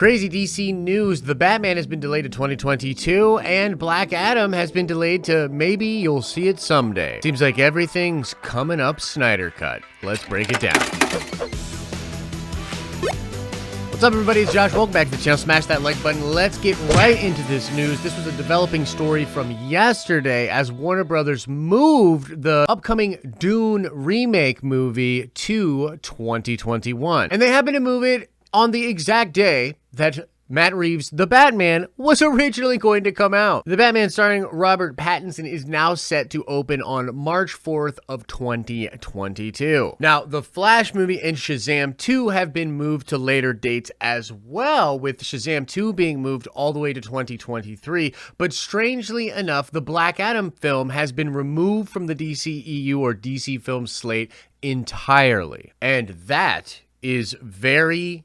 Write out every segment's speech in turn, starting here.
Crazy DC news. The Batman has been delayed to 2022, and Black Adam has been delayed to maybe you'll see it someday. Seems like everything's coming up Snyder Cut. Let's break it down. What's up, everybody? It's Josh. Welcome back to the channel. Smash that like button. Let's get right into this news. This was a developing story from yesterday as Warner Bros. Moved the upcoming Dune remake movie to 2021. And they happen to move it on the exact day that Matt Reeves The Batman was originally going to come out. The Batman starring Robert Pattinson is now set to open on March 4th of 2022. Now, the Flash movie and Shazam 2 have been moved to later dates as well, with Shazam 2 being moved all the way to 2023. But strangely enough, the Black Adam film has been removed from the DCEU or DC film slate entirely. And that is very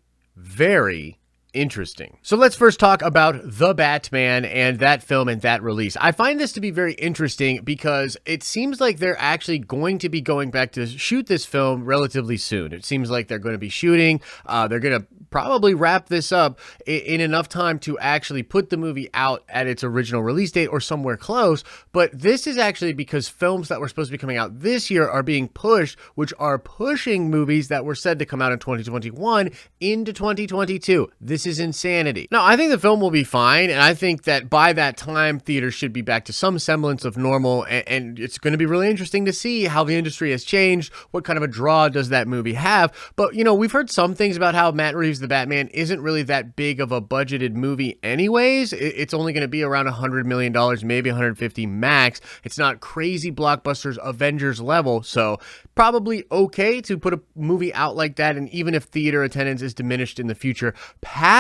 interesting. So let's first talk about The Batman and that film and that release. I find this to be very interesting because it seems like they're actually going to be going back to shoot this film relatively soon. It seems like they're going to be shooting. They're going to probably wrap this up in enough time to actually put the movie out at its original release date or somewhere close. But this is actually because films that were supposed to be coming out this year are being pushed, which are pushing movies that were said to come out in 2021 into 2022. This is insanity. Now, I think the film will be fine, and I think that by that time, theaters should be back to some semblance of normal, and it's going to be really interesting to see how the industry has changed. What kind of a draw does that movie have? But, you know, we've heard some things about how Matt Reeves The Batman isn't really that big of a budgeted movie anyways. It's only going to be around $100 million, maybe 150 max. It's not crazy blockbusters Avengers level, so probably okay to put a movie out like that, and even if theater attendance is diminished in the future past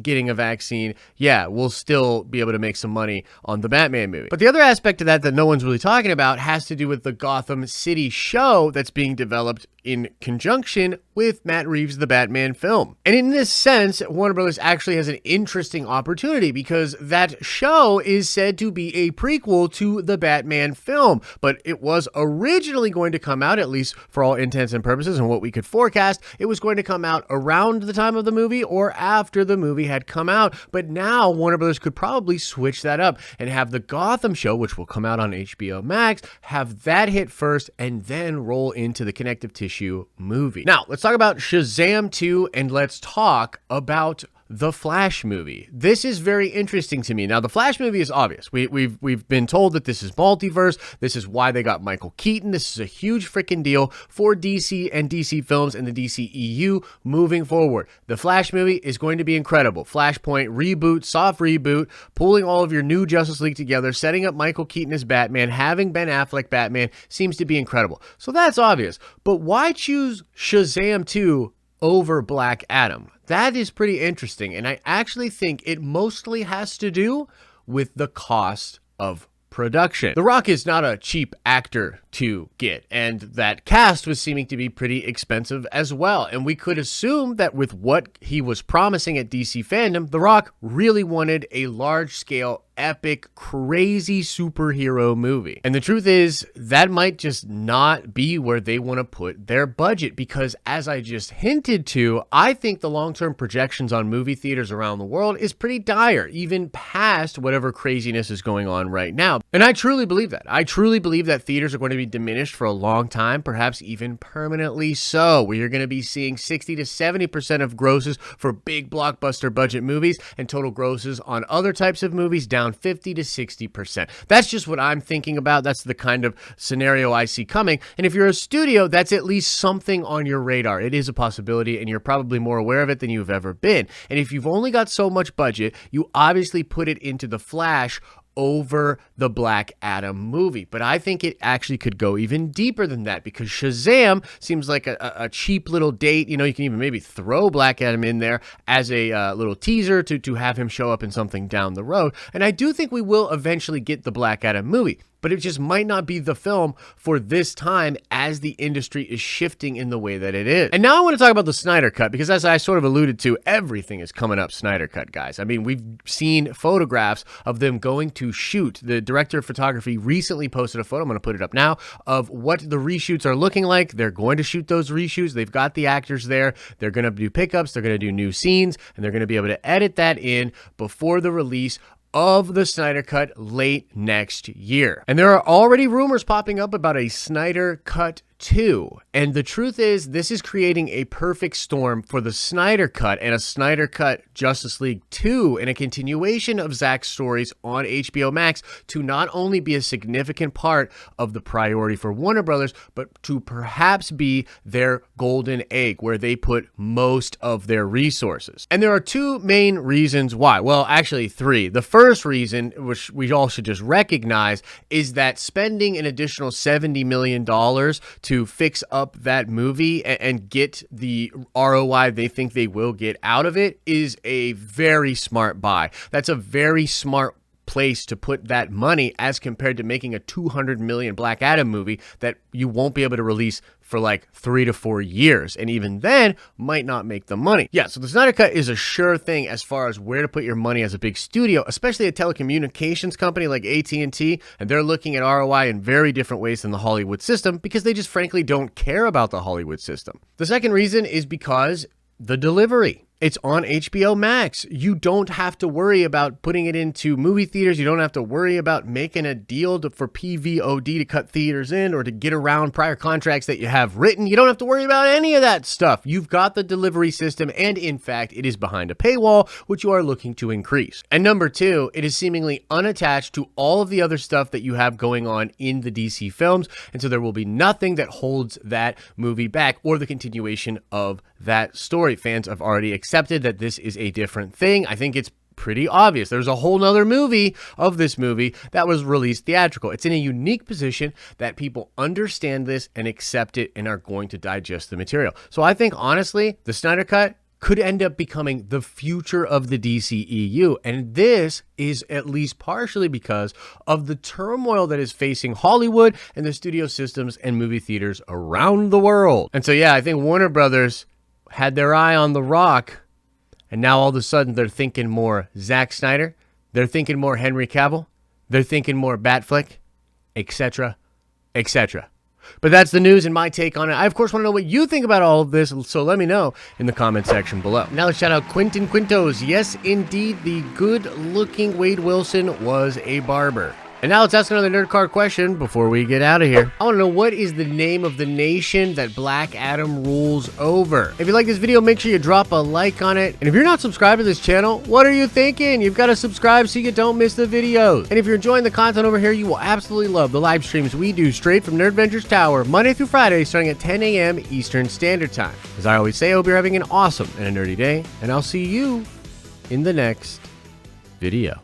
getting a vaccine, yeah, we'll still be able to make some money on the Batman movie. But the other aspect of that no one's really talking about has to do with the Gotham City show that's being developed in conjunction with Matt Reeves' The Batman film. And in this sense, Warner Bros. Actually has an interesting opportunity because that show is said to be a prequel to the Batman film, but it was originally going to come out, at least for all intents and purposes and what we could forecast, it was going to come out around the time of the movie or after the movie had come out. But now Warner Bros. Could probably switch that up and have the Gotham show, which will come out on HBO Max, have that hit first and then roll into the connective tissue movie. Now, let's talk about Shazam 2 and let's talk about the Flash movie. This is very interesting to me. Now, the Flash movie is obvious. We've been told that this is multiverse. This is why they got Michael Keaton. This is a huge freaking deal for DC and DC Films and the DCEU moving forward. The Flash movie is going to be incredible. Flashpoint reboot, soft reboot, pulling all of your new Justice League together, setting up Michael Keaton as Batman, having Ben Affleck Batman seems to be incredible. So that's obvious. But why choose Shazam 2 over Black Adam? That is pretty interesting, and I actually think it mostly has to do with the cost of production. The Rock is not a cheap actor to get, and that cast was seeming to be pretty expensive as well. And we could assume that with what he was promising at DC Fandom, The Rock really wanted a large-scale, epic, crazy superhero movie. And the truth is, that might just not be where they want to put their budget, because as I just hinted to, I think the long-term projections on movie theaters around the world is pretty dire, even past whatever craziness is going on right now. And I truly believe that. I truly believe that theaters are going to be diminished for a long time, perhaps even permanently so. We are going to be seeing 60 to 70% of grosses for big blockbuster budget movies, and total grosses on other types of movies down 50 to 60%. That's just what I'm thinking about. That's the kind of scenario I see coming. And if you're a studio, that's at least something on your radar. It is a possibility, and you're probably more aware of it than you've ever been. And if you've only got so much budget, you obviously put it into The Flash over the Black Adam movie. But I think it actually could go even deeper than that, because Shazam seems like a cheap little date. You know, you can even maybe throw Black Adam in there as a little teaser to have him show up in something down the road. And I do think we will eventually get the Black Adam movie. but it just might not be the film for this time as the industry is shifting in the way that it is. And now I want to talk about the Snyder Cut, because as I sort of alluded to, everything is coming up Snyder Cut, guys. I mean, we've seen photographs of them going to shoot. The director of photography recently posted a photo, I'm going to put it up now, of what the reshoots are looking like. They're going to shoot those reshoots. They've got the actors there. They're going to do pickups. They're going to do new scenes, and they're going to be able to edit that in before the release of the Snyder Cut late next year. And there are already rumors popping up about a Snyder Cut 2. And the truth is, this is creating a perfect storm for the Snyder Cut and a Snyder Cut Justice League 2 and a continuation of Zack's stories on HBO Max to not only be a significant part of the priority for Warner Bros., but to perhaps be their golden egg where they put most of their resources. And there are two main reasons why. Well, actually three. The first reason, which we all should just recognize, is that spending an additional $70 million to fix up that movie and get the ROI they think they will get out of it is a very smart buy. That's a very smart place to put that money as compared to making a $200 million Black Adam movie that you won't be able to release for like 3 to 4 years, and even then might not make the money. Yeah, so the Snyder Cut is a sure thing as far as where to put your money as a big studio, especially a telecommunications company like AT&T, and they're looking at ROI in very different ways than the Hollywood system because they just frankly don't care about the Hollywood system. The second reason is because the delivery. It's on HBO Max. You don't have to worry about putting it into movie theaters. You don't have to worry about making a deal for PVOD to cut theaters in or to get around prior contracts that you have written. You don't have to worry about any of that stuff. You've got the delivery system, and in fact, it is behind a paywall, which you are looking to increase. And number two, it is seemingly unattached to all of the other stuff that you have going on in the DC films, and so there will be nothing that holds that movie back or the continuation of that story. Fans have already accepted that this is a different thing. I think it's pretty obvious. There's a whole nother movie of this movie that was released theatrical. It's in a unique position that people understand this and accept it and are going to digest the material. So I think, honestly, the Snyder Cut could end up becoming the future of the DCEU. And this is at least partially because of the turmoil that is facing Hollywood and the studio systems and movie theaters around the world. And so, yeah, I think Warner Brothers had their eye on The Rock, and now all of a sudden they're thinking more Zack Snyder, they're thinking more Henry Cavill, they're thinking more Batfleck, etc., etc. But that's the news and my take on it. I, of course, want to know what you think about all of this, so let me know in the comment section below. Now let's shout out Quentin Quintos. Yes, indeed, the good-looking Wade Wilson was a barber. And now let's ask another nerd card question before we get out of here. I want to know, what is the name of the nation that Black Adam rules over? If you like this video, make sure you drop a like on it. And if you're not subscribed to this channel, what are you thinking? You've got to subscribe so you don't miss the videos. And if you're enjoying the content over here, you will absolutely love the live streams we do straight from Nerd Ventures Tower, Monday through Friday, starting at 10 a.m. Eastern Standard Time. As I always say, I hope you're having an awesome and a nerdy day, and I'll see you in the next video.